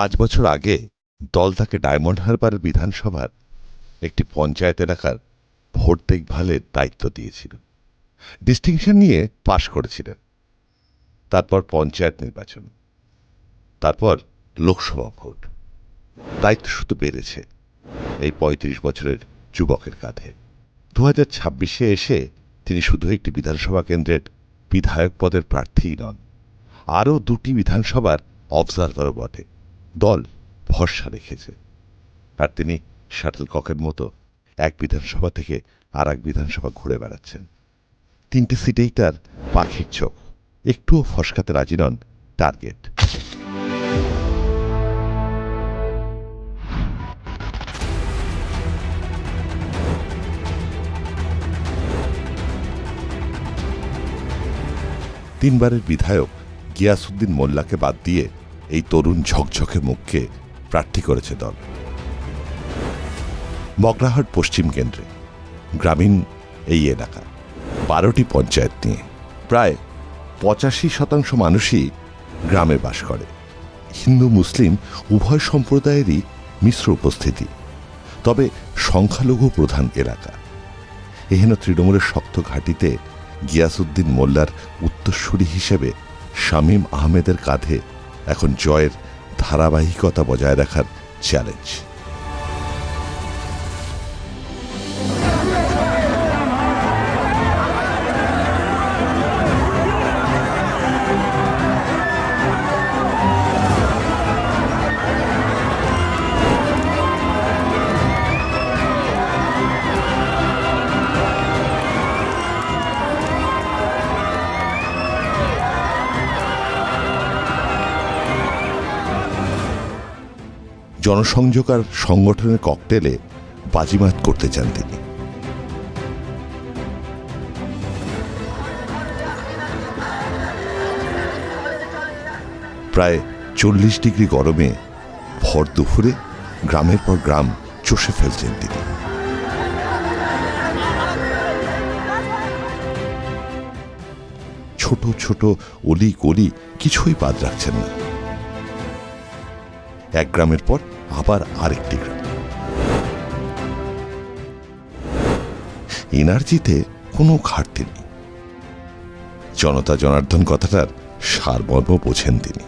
5 বছর আগে দল তাকে ডায়মন্ড হারবারের বিধানসভার একটি পঞ্চায়েত এলাকার ভোট দেখভালের দায়িত্ব দিয়েছিল। ডিস্টিংশন নিয়ে পাশ করেছিলেন। তারপর পঞ্চায়েত নির্বাচন, তারপর লোকসভা ভোট। দায়িত্ব শুধু বেড়েছে এই ৩৫ বছরের যুবকের কাঁধে। 2026-এ এসে তিনি শুধু একটি বিধানসভা কেন্দ্রের বিধায়ক পদের প্রার্থীই নন, আরও 2টি বিধানসভার অবজারভারও বটে। দল ভরসা রেখেছে, আর তিনি শাটলককের মতো এক বিধানসভা থেকে আর এক বিধানসভা ঘুরে বেড়াচ্ছেন। 3টে সিটেই তার পাখির চোখ। একটুও ফসকাতে রাজি নন টার্গেট। তিনবারের বিধায়ক গিয়াসউদ্দিন মোল্লাকে বাদ দিয়ে এই তরুণ ঝকঝকে মুখকে প্রার্থী করেছে দল। মগরাহাট পশ্চিম কেন্দ্রে গ্রামীণ এই এলাকা, 12টি পঞ্চায়েত নিয়ে প্রায় 85% মানুষই গ্রামে বাস করে। হিন্দু মুসলিম উভয় সম্প্রদায়েরই মিশ্র উপস্থিতি, তবে সংখ্যালঘু প্রধান এলাকা। এহেন তৃণমূলের শক্ত ঘাঁটিতে গিয়াসউদ্দিন মোল্লার উত্তরসূরি হিসেবে শামীম আহমেদের কাঁধে এখন জয়ের ধারাবাহিকতা বজায় রাখার চ্যালেঞ্জ। জনসংযোগ আর সংগঠনের ককটেলে বাজিমাত করতে চান তিনি। প্রায় 40 ডিগ্রি গরমে ভর দুপুরে গ্রামের পর গ্রাম চষে ফেলছেন তিনি। ছোট ছোট অলি গলি কিছুই বাদ রাখছেন না। এক গ্রামের পর আবার আরেকটি গ্রাম। এনার্জিতে কোনো ঘাটতি নেই। জনতা জনার্দন কথাটার সারমর্ম বোঝেন তিনি।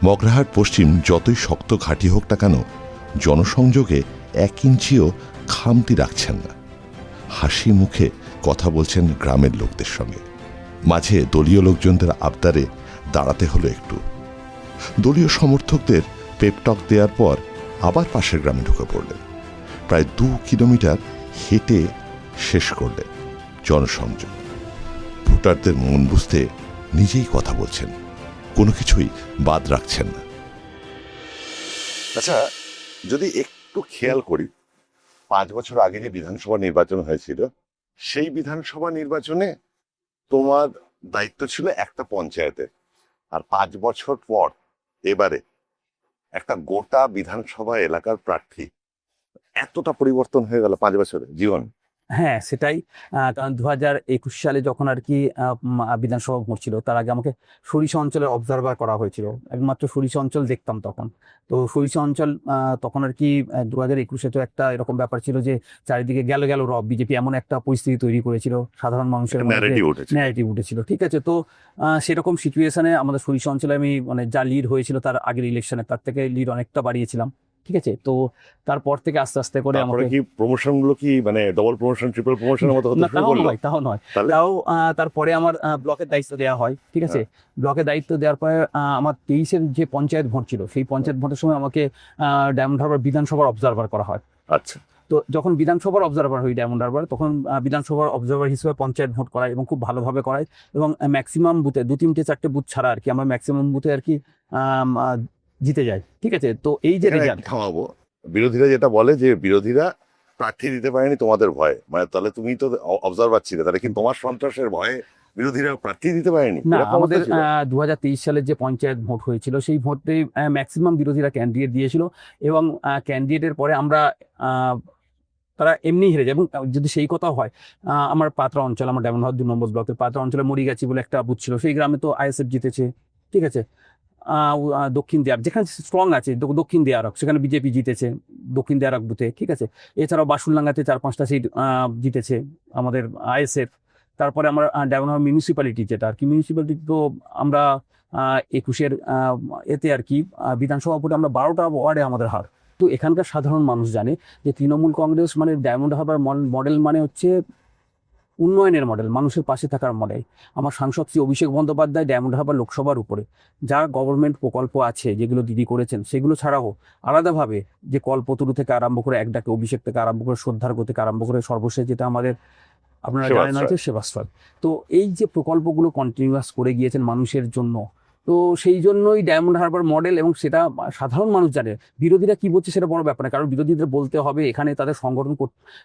মগরাহাট পশ্চিম যতই শক্ত ঘাঁটি হোক না কেন, জনসংযোগে 1 ইঞ্চিও খামতি রাখছেন না। হাসি মুখে কথা বলছেন গ্রামের লোকদের সঙ্গে। মাঝে দলীয় লোকজনদের আবদারে দাঁড়াতে হলো একটু। দলীয় সমর্থকদের পেপটক দেওয়ার পর আবার পাশের গ্রামে ঢুকে পড়লেন। প্রায় 2 কিলোমিটার হেঁটে শেষ করলেন জনসংযোগ। ভোটারদের মন বুঝতে নিজেই কথা বলছেন, কোনো কিছুই বাদ রাখছেন না। আচ্ছা, যদি একটু খেয়াল করি, 5 বছর আগে যে বিধানসভা নির্বাচন হয়েছিল, সেই বিধানসভা নির্বাচনে তোমার দায়িত্ব ছিল একটা পঞ্চায়েতের, আর 5 বছর পর এবারে একটা গোটা বিধানসভা এলাকার প্রার্থী। এতটা পরিবর্তন হয়ে গেল 5 বছরে জীবন। হ্যাঁ, সেটাই। কারণ 2021 সালে যখন আর কি বিধানসভা ভোট ছিল, তার আগে আমাকে সরিষা অঞ্চলের অবজারভার করা হয়েছিল। একমাত্র সরিষা অঞ্চল দেখতাম তখন। তো সরিষা অঞ্চল তখন আর কি 2021-এ তো একটা এরকম ব্যাপার ছিল যে চারিদিকে গেল গেল রব, বিজেপি এমন একটা পরিস্থিতি তৈরি করেছিল, সাধারণ মানুষের ন্যারেটিভ উঠেছিল। ঠিক আছে, তো সেরকম সিচুয়েশনে আমাদের সরিষা অঞ্চলে আমি মানে যা লিড হয়েছিল তার আগের ইলেকশনে, তার থেকে লিড অনেকটা বাড়িয়েছিলাম। ঠিক আছে, তো তারপর থেকে আস্তে আস্তে করে আমাকে কি প্রমোশন গুলো কি মানে ডবল প্রমোশন ট্রিপল প্রমোশনের মতো হতে শুরু করলো? তাও নয়। তারপরে আমার ব্লকের দায়িত্ব দেওয়া হয়। ঠিক আছে, ব্লকের দায়িত্ব দেওয়ার পরে আমার 23-এর যে পঞ্চায়েত ভোট ছিল, সেই পঞ্চায়েত ভোটের সময় আমাকে ডায়মন্ড হারবার বিধানসভার অবজারভার করা হয়। আচ্ছা, তো যখন বিধানসভার অবজারভার হই ডায়মন্ড হারবার, তখন বিধানসভার অবজারভার হিসেবে পঞ্চায়েত ভোট করায় এবং খুব ভালোভাবে করায়। এবং ম্যাক্সিমাম বুথে 2-3-4টে বুথ ছাড়া আর কি আমরা ম্যাক্সিমাম বুথে আর কি জিতে যায়। ঠিক আছে, তো এই যে রেজাল্ট। থামাবো। বিরোধীরা যেটা বলে যে বিরোধীরা প্রার্থী দিতে পারেনি তোমাদের ভয়ে, মানে তাহলে তুমি তো অবজারভার ছিলে, তাহলে কি তোমার সন্ত্রাসের ভয়ে বিরোধীরা প্রার্থী দিতে পারেনি? না, আমাদের 2023 সালের যে পঞ্চায়েত ভোট হয়েছিল, সেই ভোটে ম্যাক্সিমাম বিরোধীরা ক্যান্ডিডেট দিয়েছিল এবং ক্যান্ডিডেটের পরে আমরা তারা এমনি হেরে যায়। এবং যদি সেই কথা হয়, আমার পাত্রা অঞ্চল, আমার ডায়মন্ড হারবার 2 নম্বর ব্লকের পাত্রা অঞ্চলে মরিগাছি বলে একটা বুথ ছিল, সেই গ্রামে তো আইএসএফ জিতেছে। ঠিক আছে, দক্ষিণ দেয়ার যেখানে স্ট্রং আছে দক্ষিণ দেয়ারক সেখানে বিজেপি জিতেছে দক্ষিণ দেয়ারক বুথে, ঠিক আছে। এছাড়াও বাসুরলাঙ্গাতে 4-5টা সিট জিতেছে আমাদের আইএসএফ। তারপরে আমরা ডায়মন্ড মিউনিসিপ্যালিটি যেটা আর কি, মিউনিসিপ্যালিটি তো আমরা 21-এর এতে আর কি বিধানসভা ভোটে আমরা 12টা ওয়ার্ডে আমাদের হার। তো এখানকার সাধারণ মানুষ জানে যে তৃণমূল কংগ্রেস মানে ডায়মন্ড হারবার মডেল মানে হচ্ছে উন্নয়নের মডেল, মানুষের পাশে থাকার মডেল। আমার সাংসদ শ্রী অভিষেক বন্দ্যোপাধ্যায় ডায়মন্ড হারবার লোকসভার উপরে যা গভর্নমেন্ট প্রকল্প আছে যেগুলো দিদি করেছেন সেগুলো ছাড়াও আলাদাভাবে যে কল্পতরু থেকে আরম্ভ করে এক ডাকে অভিষেক থেকে আরম্ভ করে শ্রদ্ধার্ঘ্য থেকে আরম্ভ করে সর্বশেষ যেটা আমাদের আপনারা জানেন হয়তো সেবাশ্রয়, তো এই যে প্রকল্পগুলো কন্টিনিউয়াস করে গিয়েছেন মানুষের জন্য, তো সেই জন্যই ডায়মন্ড হারবার মডেল। এবং সেটা সাধারণ মানুষ জানে। বিরোধীরা কি বলছে সেটা বড় ব্যাপার না, কারণ বিরোধীদের বলতে হবে এখানে তাদের সংগঠন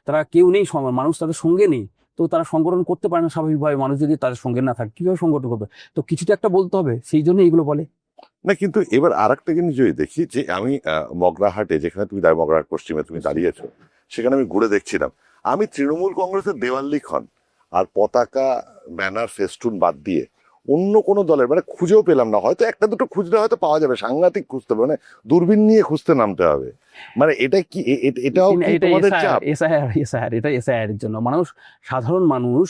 তারা কেউ নেই, মানুষ তাদের সঙ্গে নেই, তো তারা সংগঠন করতে পারে না স্বাভাবিকভাবে। মানুষ যদি তাদের সঙ্গে না থাকে কিভাবে সংগঠন করবে, তো কিছুটা একটা বলতে হবে, সেই জন্য এগুলো বলে। না, কিন্তু এবার আর একটা জিনিস যদি দেখি যে আমি মগরাহাটে, যেখানে তুমি মগরাহাট পশ্চিমে তুমি দাঁড়িয়েছো, সেখানে আমি ঘুরে দেখছিলাম, আমি তৃণমূল কংগ্রেসের দেওয়াল লিখন আর পতাকা ব্যানার ফেস্টুন বাদ দিয়ে অন্য কোনো দলের মানে খুঁজেও পেলাম না। হয়তো একটা দুটো খুঁজলে হয়তো পাওয়া যাবে, সাংঘাতিক খুঁজতে হবে, মানে দূরবীন নিয়ে খুঁজতে নামতে হবে। মানে এটা কি এটাও কি তোমাদের চাপ? এটা এসআইআর এর জন্য মানুষ, সাধারণ মানুষ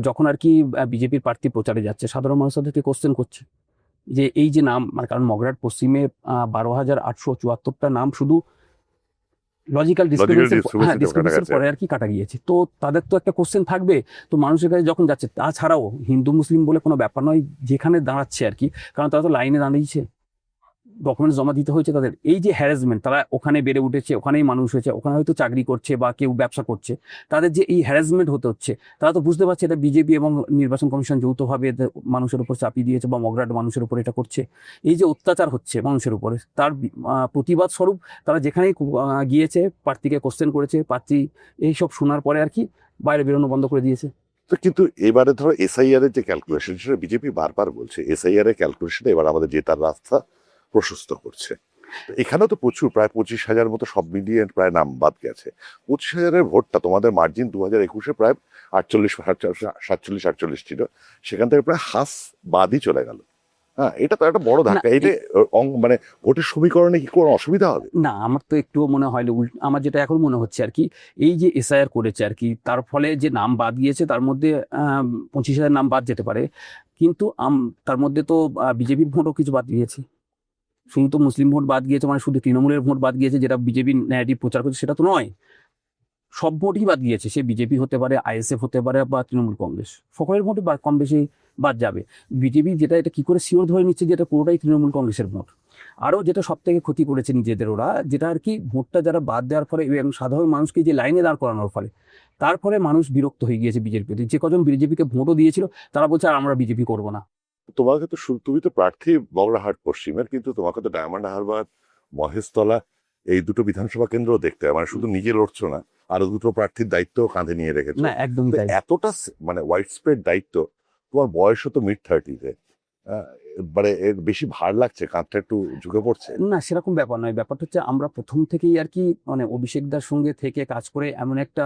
যখন আর কি বিজেপির প্রার্থী প্রচারে যাচ্ছে, সাধারণ মানুষ তাদেরকে কোশ্চেন করছে যে এই যে নাম, মানে কারণ মগরাট পশ্চিমে 12,874টা নাম শুধু লজিক্যাল ডিসক্রিমিনেশন পরে আর কি কাটা গিয়েছে। তো তাদের তো একটা কোশ্চেন থাকবে। তো মানুষের কাছে যখন যাচ্ছে, তাছাড়াও হিন্দু মুসলিম বলে কোনো ব্যাপার নয় যেখানে দাঁড়াচ্ছে আর কি, কারণ তারা তো লাইনে দাঁড়িয়েছে, ডকুমেন্টস জমা দিতে হয়েছে তাদের। এই যে হ্যারাসমেন্ট, তারা ওখানে বেড়ে উঠেছে, ওখানেই মানুষ হয়েছে, ওখানে হয়তো চাকরি করছে বা কেউ ব্যবসা করছে, তাদের যে এই হ্যারাসমেন্ট হতে হচ্ছে, তারা তো বুঝতে পারছে এটা বিজেপি এবং নির্বাচন কমিশন যৌথভাবে মানুষের উপর চাপিয়ে দিয়েছে বা মগরাট মানুষের উপর এটা করছে। এই যে অত্যাচার হচ্ছে মানুষের উপরে, তার প্রতিবাদ স্বরূপ তারা যেখানেই গিয়েছে প্রার্থীকে কোশ্চেন করেছে, প্রার্থী এইসব শোনার পরে আর কি বাইরে বেরোনো বন্ধ করে দিয়েছে। তো কিন্তু এবারে ধরো এসআইআর এর যে ক্যালকুলেশন, সেটা বিজেপি বারবার বলছে এসআইআর এর ক্যালকুলেশন এবার আমাদের জেতার রাস্তা প্রশস্ত করছে। এখানেও তো প্রচুর, প্রায় 25,000 মতো সব মিলিয়ে প্রায় নাম বাদ গেছে। 25,000-এর ভোটটা তোমাদের মার্জিন 2021-এ প্রায় 47 ছিল, সেখান থেকে প্রায় হাফ বাদই চলে গেল। হ্যাঁ, এটা তো একটা বড় ধাক্কা। এটা মানে ভোটের সমীকরণে কি কোনো অসুবিধা হবে? না, আমার তো একটুও মনে হয় আমার যেটা এখন মনে হচ্ছে আর কি, এই যে এসআইআর করেছে আর কি, তার ফলে যে নাম বাদ গিয়েছে তার মধ্যে 25,000 নাম বাদ যেতে পারে, কিন্তু তার মধ্যে তো বিজেপির ভোটও কিছু বাদ গিয়েছে। শুধু তো মুসলিম ভোট বাদ গিয়েছে মানে শুধু তৃণমূলের ভোট বাদ গিয়েছে যেটা বিজেপি ন্যারেটিভ প্রচার করছে, সেটা তো নয়। সব ভোটই বাদ গিয়েছে, সে বিজেপি হতে পারে, আইএসএফ হতে পারে বা তৃণমূল কংগ্রেস, সকলের ভোটই কম বেশি বাদ যাবে। বিজেপি যেটা এটা কি করে শিওর ধরে নিচ্ছে যে এটা পুরোটাই তৃণমূল কংগ্রেসের ভোট। আরও যেটা সব থেকে ক্ষতি করেছে নিজেদের ওরা, যেটা আর কি ভোটটা যারা বাদ দেওয়ার ফলে এবং সাধারণ মানুষকে যে লাইনে দাঁড় করানোর ফলে, তার ফলে মানুষ বিরক্ত হয়ে গিয়েছে বিজেপির। যে কজন বিজেপিকে ভোটও দিয়েছিল তারা বলছে আর আমরা বিজেপি করবো না। তোমাকে তো তুমি তো প্রার্থী বগরাহাট পশ্চিমের, কিন্তু তোমাকে তো ডায়মন্ড হারবার, মহেশতলা এই দুটো বিধানসভা কেন্দ্র দেখতে হয়, মানে শুধু নিজে লড়ছো না, আরো দুটো প্রার্থীর দায়িত্ব কাঁধে নিয়ে রেখেছো। না, একদমই তাই। এতটা মানে ওয়াইড স্প্রেড দায়িত্ব, তোমার বয়সও তো মিড-30-তে, মানে এর বেশি ভার লাগছে, কাঁধটা একটু ঝুঁকে পড়ছে? না, সেরকম ব্যাপার নয়। ব্যাপারটা হচ্ছে আমরা প্রথম থেকেই আর কি মানে অভিষেকদার সঙ্গে থেকে কাজ করে এমন একটা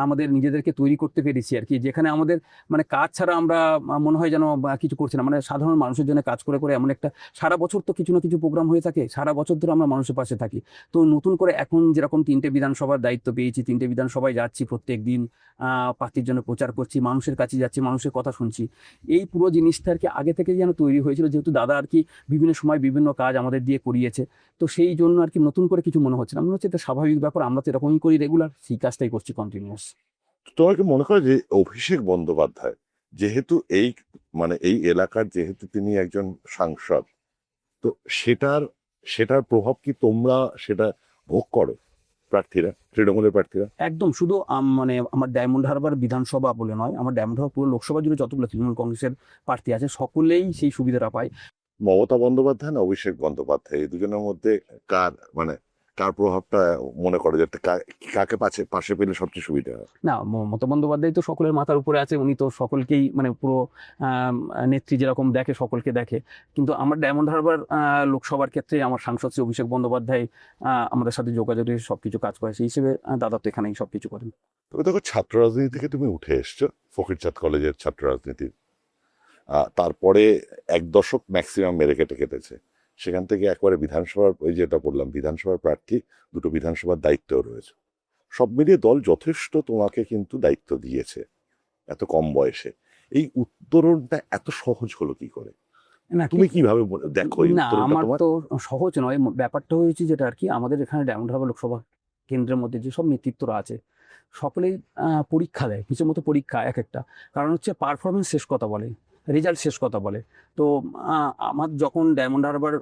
আমাদের নিজেদেরকে তৈরি করতে পেরেছি আর কি, যেখানে আমাদের মানে কাজ ছাড়া আমরা মনে হয় যেন কিছু করছি না। মানে সাধারণ মানুষের জন্য কাজ করে করে এমন একটা, সারা বছর তো কিছু না কিছু প্রোগ্রাম হয়ে থাকে, সারা বছর ধরে আমরা মানুষের পাশে থাকি। তো নতুন করে এখন যেরকম 3টে বিধানসভার দায়িত্ব পেয়েছি, 3টে বিধানসভায় যাচ্ছি, প্রত্যেক দিন প্রার্থীর জন্য প্রচার করছি, মানুষের কাছে যাচ্ছি, মানুষের কথা শুনছি। এই পুরো জিনিসটা আর কি আগে থেকে যেন তৈরি হয়েছিল, যেহেতু দাদা আর কি বিভিন্ন সময় বিভিন্ন কাজ আমাদের দিয়ে করিয়েছে। তো সেই জন্য আর কি নতুন করে কিছু মনে হচ্ছে না, মনে হচ্ছে এটা স্বাভাবিক ব্যাপার, আমরা তো এরকমই করি রেগুলার, সেই কাজটাই করছি কন্টিনিউয়াস। তোমার কি মনে করো যে অভিষেক বন্দ্যোপাধ্যায় যেহেতু এই মানে এই এলাকার যেহেতু তিনি একজন সাংসদ, তো সেটার প্রভাব কি তোমরা সেটা ভোগ করো প্রার্থীরা, তৃণমূলের প্রার্থীরা? একদম, শুধু মানে আমার ডায়মন্ড হারবার বিধানসভা বলে নয়, আমার ডায়মন্ড হারবার পুরো লোকসভা জুড়ে যতগুলো তৃণমূল কংগ্রেসের প্রার্থী আছে সকলেই সেই সুবিধাটা পায়। মমতা বন্দ্যোপাধ্যায় না অভিষেক বন্দ্যোপাধ্যায়, এই দুজনের মধ্যে কার প্রভাবটা মনে করো যে কাকে পাশে পেলে সবচেয়ে সুবিধা হয়? না, মমতা বন্দ্যোপাধ্যায় তো সকলের মাথার উপরে আছে, উনি তো সকলকেই মানে পুরো নেত্রী যেরকম দেখে সকলকে দেখে। কিন্তু আমার ডায়মন্ড হারবার লোকসভার ক্ষেত্রে আমার সাংসদ শ্রী অভিষেক বন্দ্যোপাধ্যায় আমাদের সাথে যোগাযোগে সবকিছু কাজ করে, সেই হিসেবে দাদা তো এখানেই সবকিছু করেন। তবে দেখো, ছাত্র রাজনীতি থেকে তুমি উঠে এসছো, ফকিরচাঁদ কলেজের ছাত্র রাজনীতি, তারপরে 1 দশক ম্যাক্সিমাম মেরে কেটেছে। সেখান থেকে একবারে বিধানসভার ওই যেটা বললাম বিধানসভার প্রার্থী, দুটো বিধানসভার দায়িত্বও রয়েছে। সব মিলিয়ে দল যথেষ্ট তোমাকে কিন্তু দায়িত্ব দিয়েছে এত কম বয়সে। এই উত্তরণটা এত সহজ হলো কি করে? না তুমি কিভাবে দেখো এই না উত্তরণটা আমার তোমার? তো সহজ নয়। ব্যাপারটা হয়েছে যেটা আর কি, আমাদের এখানে ডায়মন্ড হারবার লোকসভা কেন্দ্রের মধ্যে যেসব নেতৃত্বরা আছে সকলেই পরীক্ষা দেয়, কিছু মতো পরীক্ষা এক একটা। কারণ হচ্ছে পারফরমেন্স শেষ কথা বলে, রেজাল্ট শেষ কথা বলে। তো আমার যখন ডায়মন্ড হারবার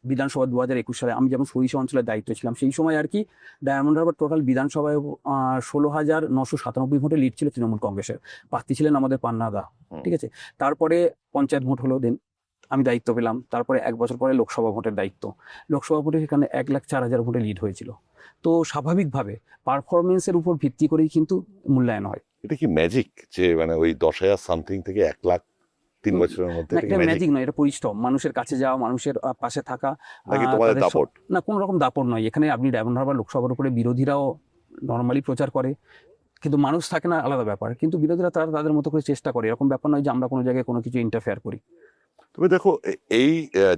বিধানসভা 2021 সালে আমি যেমন সরিষা অঞ্চলের দায়িত্ব ছিলাম, সেই সময় আর কি ডায়মন্ড হারবার টোটাল বিধানসভায় 16,997 ভোটে লিড ছিল তৃণমূল কংগ্রেসের। প্রার্থী ছিলেন আমাদের পান্না দা। ঠিক আছে, তারপরে পঞ্চায়েত ভোট হলো, দেন আমি দায়িত্ব পেলাম। তারপরে 1 বছর পরে লোকসভা ভোটের দায়িত্ব। লোকসভা ভোটে সেখানে 1,04,000 ভোটে লিড হয়েছিল। তো স্বাভাবিকভাবে পারফরমেন্সের উপর ভিত্তি করেই কিন্তু মূল্যায়ন হয়। এটা কি ম্যাজিক যে মানে ওই 10,000 সামথিং থেকে 1,00,000 3 বছরের মধ্যে? না, এটা কি এটা ম্যাজিক ম্যাজিক নয়, এটা পরিশ্রম। মানুষের কাছে যাওয়া, মানুষের পাশে থাকা। নাকি তোমাদের তাদের দাপট? না, কোনো রকম দাপট নয়। এখানে আপনি ডায়মন্ড হারবার লোকসভার উপরে বিরোধীরাও নর্মালি প্রচার করে, কিন্তু মানুষ থাকে না, আলাদা ব্যাপার। কিন্তু বিরোধীরা তারা তাদের মতো করে চেষ্টা করে, এরকম ব্যাপার নয় যে আমরা কোনো জায়গায় কোনো কিছু ইন্টারফেয়ার করি। তুমি দেখো এই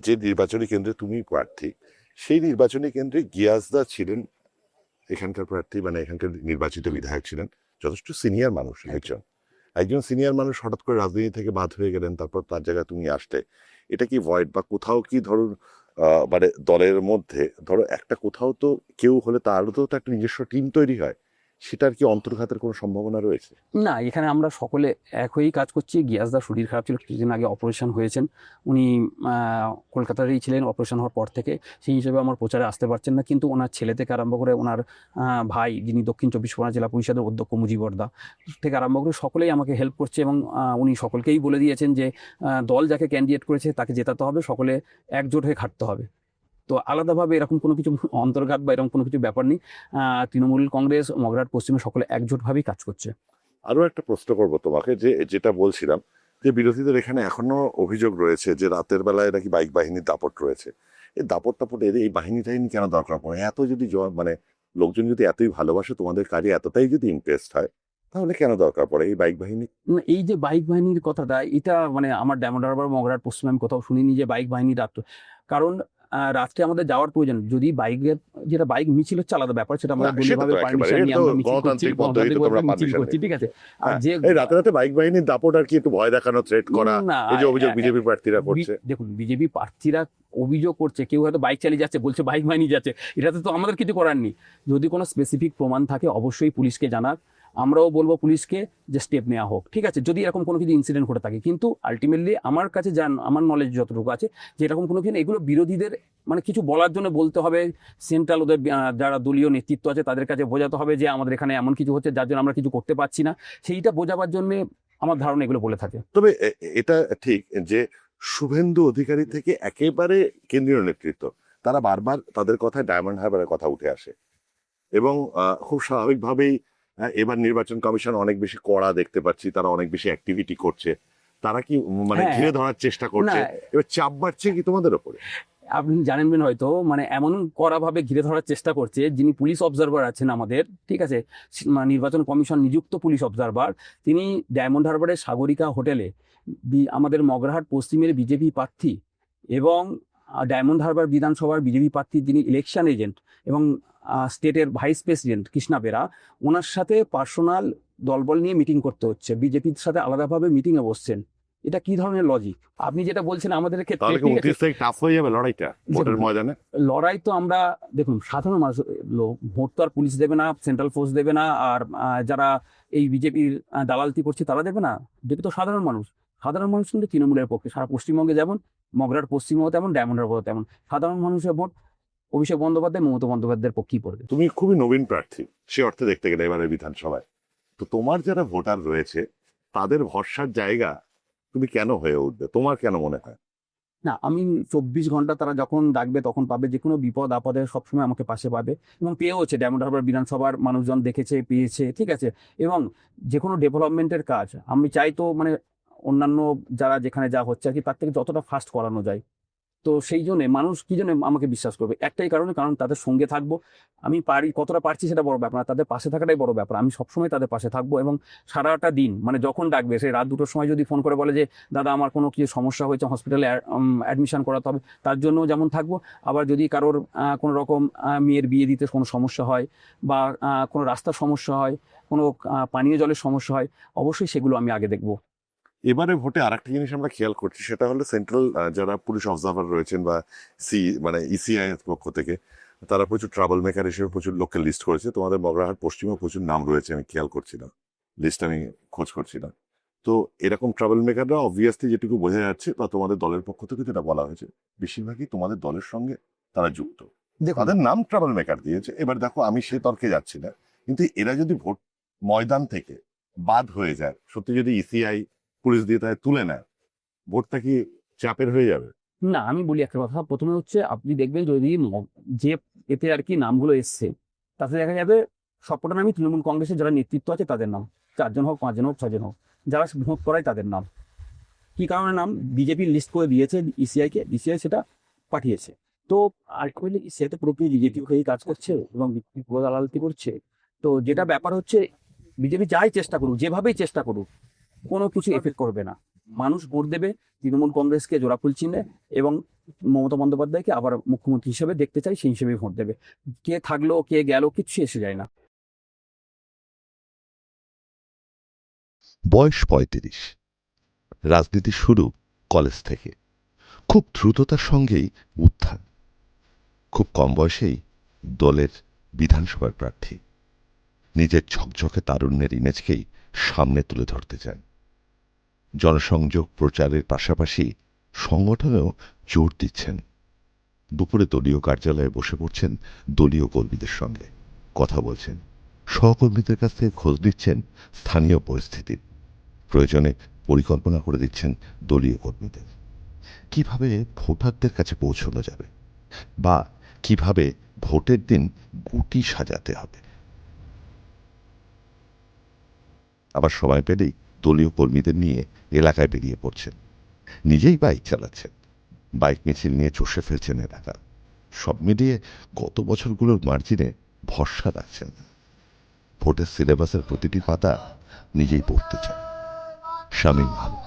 যে নির্বাচনী কেন্দ্রে তুমি প্রার্থী, সেই নির্বাচনী কেন্দ্রে গিয়াসদা ছিলেন এখানকার প্রার্থী, মানে এখানকার নির্বাচিত বিধায়ক ছিলেন, যথেষ্ট সিনিয়র মানুষ। একজন সিনিয়র মানুষ হঠাৎ করে রাজনীতি থেকে বাদ হয়ে গেলেন, তারপর তার জায়গায় তুমি আসলে, এটা কি ভয়েড বা কোথাও কি ধরুন মানে দলের মধ্যে ধরো একটা কোথাও তো কেউ হলে তারও তো একটা নিজস্ব টিম তৈরি হয়, সেটার কি অন্তর্ঘাতের কোনো সম্ভাবনা রয়েছে? না, এখানে আমরা সকলে এক হয়েই কাজ করছি। গিয়াসদার শরীর খারাপ ছিল, কিছুদিন আগে অপারেশন হয়েছেন। উনি কলকাতাতেই ছিলেন অপারেশন হওয়ার পর থেকে, সেই হিসেবে আমার প্রচারে আসতে পারছেন না। কিন্তু ওনার ছেলে থেকে আরম্ভ করে ওনার ভাই, যিনি দক্ষিণ 24 পরগনা জেলা পরিষদের অধ্যক্ষ, মুজিবর দা থেকে আরম্ভ করে সকলেই আমাকে হেল্প করছে। এবং উনি সকলকেই বলে দিয়েছেন যে দল যাকে ক্যান্ডিডেট করেছে তাকে জেতাতে হবে, সকলে একজোট হয়ে খাটতে হবে। তো আলাদাভাবে এরকম কোনো কিছু অন্তর্ঘাত বা এরকম কোনো কিছু ব্যাপার নেই। তৃণমূল কংগ্রেস, মগরাহাট পশ্চিমে সকলে একজোটভাবেই কাজ করছে। আরো একটা প্রশ্ন করবো তোমাকে, যে যেটা বলছিলাম যে বিরোধীদের এখানে এখনো অভিযোগ রয়েছে যে রাতের বেলায় নাকি বাইক বাহিনীর দাপট রয়েছে। এই দাপট টাপট এই বাহিনী টাহিনী কেন দরকার পড়ে? এত যদি মানে লোকজন যদি এতই ভালোবাসে তোমাদের কাজে, এতটাই যদি ইন্টারেস্ট হয়, তাহলে কেন দরকার পড়ে এই বাইক বাহিনী? এই যে বাইক বাহিনীর কথাটা, এটা মানে আমার ডায়মন্ড হারবার মগরাহাট পশ্চিমে আমি কোথাও শুনিনি যে বাইক বাহিনী রাত্রে। কারণ রাত্রে আমাদের যাওয়ার প্রয়োজন। যদি বাইকের যেটা বাইক মিছিল হচ্ছে আলাদা ব্যাপার, সেটা আমরা বলিভাবে পারমিশন নিয়ে আমরা মিছিল করছি, গণতান্ত্রিক মিছিল করছি, ঠিক আছে। আর যে এই রাতে রাতে বাইক বাহিনীর দাপট আর কি একটু ভয় দেখানো, থ্রেট করা, না, এই যে অভিযোগ বিজেপি প্রার্থীরা করছে। দেখুন, বিজেপি প্রার্থীরা অভিযোগ করছে, কেউ হয়তো বাইক চালিয়ে যাচ্ছে, বলছে বাইক বাহিনী যাচ্ছে, এটাতে তো আমাদের কিছু করার নেই। যদি কোনো স্পেসিফিক প্রমাণ থাকে অবশ্যই পুলিশকে জানাক, আমরাও বলবো পুলিশকে যে স্টেপ নেওয়া হোক, ঠিক আছে, যদি এরকম কোনো কিছু ইনসিডেন্ট ঘটে থাকে। কিন্তু আলটিমেটলি আমার কাছে আমার নলেজ যতটুকু আছে, যে এরকম কোনো কিছু, এগুলো বিরোধীদের মানে কিছু বলার জন্য বলতে হবে। সেন্ট্রাল ওদের যারা দলীয় নেতৃত্ব আছে তাদের কাছে বোঝাতে হবে যে আমাদের এখানে এমন কিছু হচ্ছে যার জন্য আমরা কিছু করতে পারছি না, সেইটা বোঝাবার জন্য আমার ধারণা এগুলো বলে থাকে। তবে এটা ঠিক যে শুভেন্দু অধিকারী থেকে একেবারে কেন্দ্রীয় নেতৃত্ব, তারা বারবার তাদের কথায় ডায়মন্ড হারবারের কথা উঠে আসে, এবং খুব স্বাভাবিকভাবেই এবার নির্বাচন কমিশন অনেক বেশি কড়া দেখতে পাচ্ছি, তারা অনেক বেশি অ্যাক্টিভিটি করছে, তারা কি মানে ঘিরে ধরার চেষ্টা করছে? এবার চাপ বাড়ছে কি তোমাদের ওপরে? আপনি জানেন হয়তো, মানে এমন কড়াভাবে ঘিরে ধরার চেষ্টা করছে, যিনি পুলিশ অবজারভার আছেন আমাদের, ঠিক আছে, নির্বাচন কমিশন নিযুক্ত পুলিশ অবজারভার, তিনি ডায়মন্ড হারবারের সাগরিকা হোটেলে আমাদের মগরাহাট পশ্চিমের বিজেপি প্রার্থী এবং ডায়মন্ড হারবার বিধানসভার বিজেপি প্রার্থী, যিনি ইলেকশন এজেন্ট এবং স্টেটের ভাইস প্রেসিডেন্ট কৃষ্ণা বেরা, ওনার সাথে পার্সোনাল দলবল নিয়ে মিটিং করতে হচ্ছে, বিজেপির সাথে আলাদাভাবে মিটিংয়ে বসছেন। এটা কি ধরনের লজিক? আপনি যেটা বলছেন আমাদের ক্ষেত্রে টাফ হয়ে যাবে লড়াইটা ভোটের ময়দানে। লড়াই তো আমরা, দেখুন, সাধারণ মানুষ ভোট তো আর পুলিশ দেবে না, সেন্ট্রাল ফোর্স দেবে না, আর যারা এই বিজেপির দালালতি করছে তারা দেবে না, দেবে তো সাধারণ মানুষ। সাধারণ মানুষ কিন্তু তৃণমূলের পক্ষে, সারা পশ্চিমবঙ্গে যেমন, মগরাহাট পশ্চিমেও তেমন, ডায়মন্ড হারবারও তেমন। সাধারণ মানুষের ভোট অভিষেক বন্দ্যোপাধ্যায়, মমতা বন্দ্যোপাধ্যায়ের পক্ষেই পড়বে। তুমি খুবই নবীন প্রার্থী সে অর্থে দেখতে গেলে এবারে বিধানসভায়, তো তোমার যারা ভোটার রয়েছে তাদের ভরসার জায়গা তুমি কেন হয়ে উঠবে, তোমার কেন মনে হয়? না, আমি 24 ঘন্টা তারা যখন ডাকবে তখন পাবে, যে কোনো বিপদ আপদে সবসময় আমাকে পাশে পাবে, এবং পেয়েওছে। ডায়মন্ড হারবার বিধানসভার মানুষজন দেখেছে, পেয়েছে, ঠিক আছে। এবং যে কোনো ডেভেলপমেন্টের কাজ আমি চাই তো, মানে অন্যান্য যারা যেখানে যা হচ্ছে আর কি, তার থেকে যতটা ফাস্ট করানো যায়। তো সেই জন্য মানুষ কি জন্য আমাকে বিশ্বাস করবে, একটাই কারণে, কারণ তাদের সঙ্গে থাকবো। আমি পারি, কতটা পারছি সেটা বড় ব্যাপার না, তাদের পাশে থাকাটাই বড় ব্যাপার। আমি সবসময় তাদের পাশে থাকবো, এবং সারাটা দিন মানে যখন ডাকবে, সেই রাত 2টোর সময় যদি ফোন করে বলে যে দাদা আমার কোনো কিছু সমস্যা হয়েছে, হসপিটালে অ্যাডমিশন করাতে হবে, তার জন্য যেমন থাকবো। আবার যদি কারোর কোনো রকম মেয়ের বিয়ে দিতে কোনো সমস্যা হয়, বা কোনো রাস্তার সমস্যা হয়, কোনো পানীয় জলের সমস্যা হয়, অবশ্যই সেগুলো আমি আগে দেখবো। এবারে ভোটে আরেকটা জিনিস আমরা খেয়াল করছি, সেটা হলো সেন্ট্রাল যারা পুলিশ অবজারভার রয়েছেন বা মানে ইসিআই এর পক্ষ থেকে, তারা প্রচুর ট্রাবল মেকার হিসেবে প্রচুর লোককে লিস্ট করেছে। তোমাদের মগরাহাট পশ্চিমেও প্রচুর নাম রয়েছে, আমি খেয়াল করছিলাম, লিস্ট আমি খোঁজ করছিলাম। তো এরকম ট্রাবল মেকাররা অবভিয়াসলি, যেটুকু বোঝা যাচ্ছে বা তোমাদের দলের পক্ষ থেকে যেটা বলা হয়েছে, বেশিরভাগই তোমাদের দলের সঙ্গে তারা যুক্ত। দেখুন, তাদের নাম ট্রাবল মেকার দিয়েছে। এবার দেখো, আমি সে তর্কে যাচ্ছি না, কিন্তু এরা যদি ভোট ময়দান থেকে বাদ হয়ে যায়, সত্যি যদি ইসিআই পুলিশ দিয়ে তাদের তুলে নেয়, ভোটটা কি চাপের হয়ে যাবে? না, আমি বলি একটা কথা। প্রথমে হচ্ছে আপনি দেখবেন যদি যে এতে আর কি নামগুলো এসছে, তাতে দেখা যাবে সবকটা নামই তৃণমূল কংগ্রেসের যারা নেতৃত্ব আছে তাদের নাম, 4জন হোক, 5জন হোক, 6জন হোক, যারা ভোট করায় তাদের নাম। কি কারণে নাম? বিজেপি লিস্ট করে দিয়েছে ইসিআইকে, ইসিআই সেটা পাঠিয়েছে। তো আলটিমেটলি ইসিআই তো পুরোপুরি বিজেপি হয়েই কাজ করছে এবং পুরো দালালতি করছে। তো যেটা ব্যাপার হচ্ছে, বিজেপি যাই চেষ্টা করুক, যেভাবেই চেষ্টা করুক, কোনো কিছু এফেক্ট করবে না। মানুষ ভোট দেবে তৃণমূল কংগ্রেসকে জোড়াফুল চিহ্নে, এবং মমতা বন্দ্যোপাধ্যায়কে আবার মুখ্যমন্ত্রী হিসেবে দেখতে চাই, সেই হিসেবেই ভোট দেবে। কে থাকলো কে গেল কিচ্ছু এসে যায় না। বয়স 35, রাজনীতি শুরু কলেজ থেকে, খুব দ্রুততার সঙ্গেই উত্থান। খুব কম বয়সেই দলের বিধানসভার প্রার্থী। নিজের ঝকঝকে তারুণ্যের ইমেজকেই সামনে তুলে ধরতে চান। জনসংযোগ প্রচারের পাশাপাশি সংগঠনেও জোর দিচ্ছেন। দুপুরে দলীয় কার্যালয়ে বসে পড়ছেন দলীয় কর্মীদের সঙ্গে, কথা বলছেন, সহকর্মীদের কাছ থেকে খোঁজ নিচ্ছেন স্থানীয় পরিস্থিতির। প্রয়োজনে পরিকল্পনা করে দিচ্ছেন দলীয় কর্মীদের, কিভাবে ভোটারদের কাছে পৌঁছানো যাবে, বা কিভাবে ভোটের দিন গুটি সাজাতে হবে। আবার সময় পেলেই দলীয় কর্মীদের নিয়ে এলাকায় বেরিয়ে পড়ছেন। নিজেই বাইক চালাচ্ছেন, বাইক মিছিল নিয়ে চষে ফেলছেন এলাকা। সব মিলিয়ে গত বছরগুলোর মার্জিনে ভরসা রাখছেন। ভোটের সিলেবাসের প্রতিটি পাতা নিজেই পড়তে চান। শামীম মাহমুদ।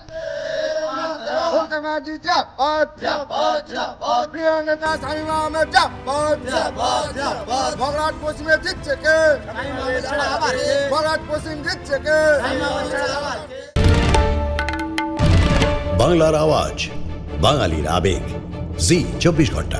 বাংলার আওয়াজ, বাঙালির আবেগ, জি 24 ঘন্টা।